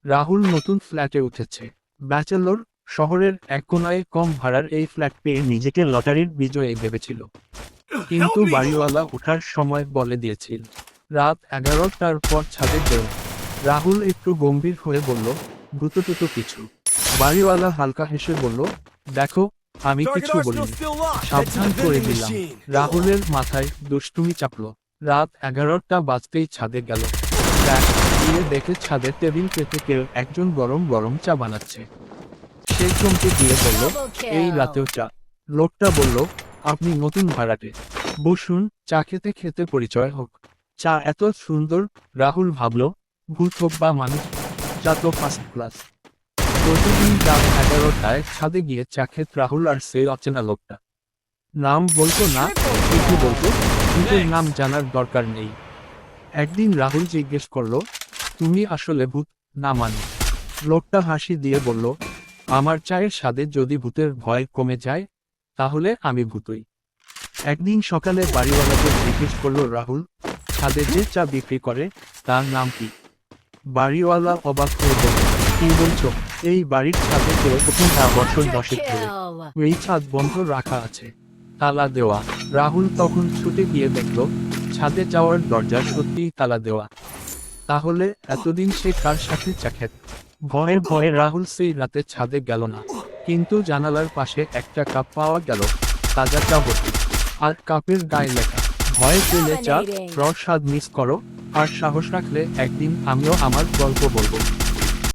রাহুল নতুন ফ্ল্যাটে উঠেছে, ব্যাচেলর, শহরের এক কোনায় কম ভাড়ার এই ফ্ল্যাট পেয়ে নিজেকে লটারির বিজয়ী ভেবেছিল। কিন্তু Help me! বাড়িওয়ালা ওঠার সময় বলে দিয়েছিল রাত 11টার পর ছাদে যেও না। রাহুল একটু গম্ভীর হয়ে বলল, ভূতটুতো কিছু? বাড়িওয়ালা হালকা হেসে বলল, দেখো, আমি Target কিছু arsenal বলিনি, still locked. Head to সাবধান the করে vending দিলাম। machine. রাহুলের মাথায় দুষ্টুমি চাপল। রাত 11টা বাজতেই ছাদে গেল, দেখ, গিয়ে দেখে ছাদের টেবিল পেতে কেউ একজন গরম গরম চা বানাচ্ছে। সে চমকে দিয়ে বলল, Double এই kill. রাতেও চা? লোকটা বলল, আপনি নতুন ভাড়াটে, বসুন, চা খেতে খেতে পরিচয় হোক। চা এত সুন্দর। রাহুল ভাবল, ভূত হোক বা মানুষ, চা তো ফার্স্ট ক্লাস। প্রতিদিন রাত 11টায় ছাদে গিয়ে চা খেত রাহুল আর সেই অচেনা লোকটা। নাম বলতো না, শুধু বলতো, ভূতের নাম জানার দরকার নেই। একদিন রাহুল জিজ্ঞেস করলো, তুমি আসলে ভূত? না মানে? লোকটা হাসি দিয়ে বলল, আমার চায়ের স্বাদে যদি ভূতের ভয় কমে যায়, তাহলে আমি ভূতই। একদিন সকালে বাড়িওয়ালাকে জিজ্ঞেস করলো রাহুল, ছাদে যে চা বিক্রি করে, তার নাম কি? বাড়িওয়ালা অবাক হয়ে বলল, কি বলছো? এই বাড়ির ছাদে কেউ প্রথম বছর Quadra 10 ধরে। kill. এই ছাদ বন্ধ রাখা আছে, তালা দেওয়া। রাহুল তখন ছুটে গিয়ে দেখলো, ছাদে যাওয়ার দরজা সত্যিই তালা দেওয়া। তাহলে এতদিন সে কার সাথে চা খেত? ভয়ে ভয়ে রাহুল সেই রাতে ছাদে গেল না। কিন্তু জানালার পাশে একটা কাপ পাওয়া গেল, তাজা চা ভর্তি। আর কাপের গায়ে লেখা, ভয় পেলে চা, Dominating. প্রসাদ মিস করো, আর সাহস রাখলে একদিন আমিও আমার গল্প বলবো।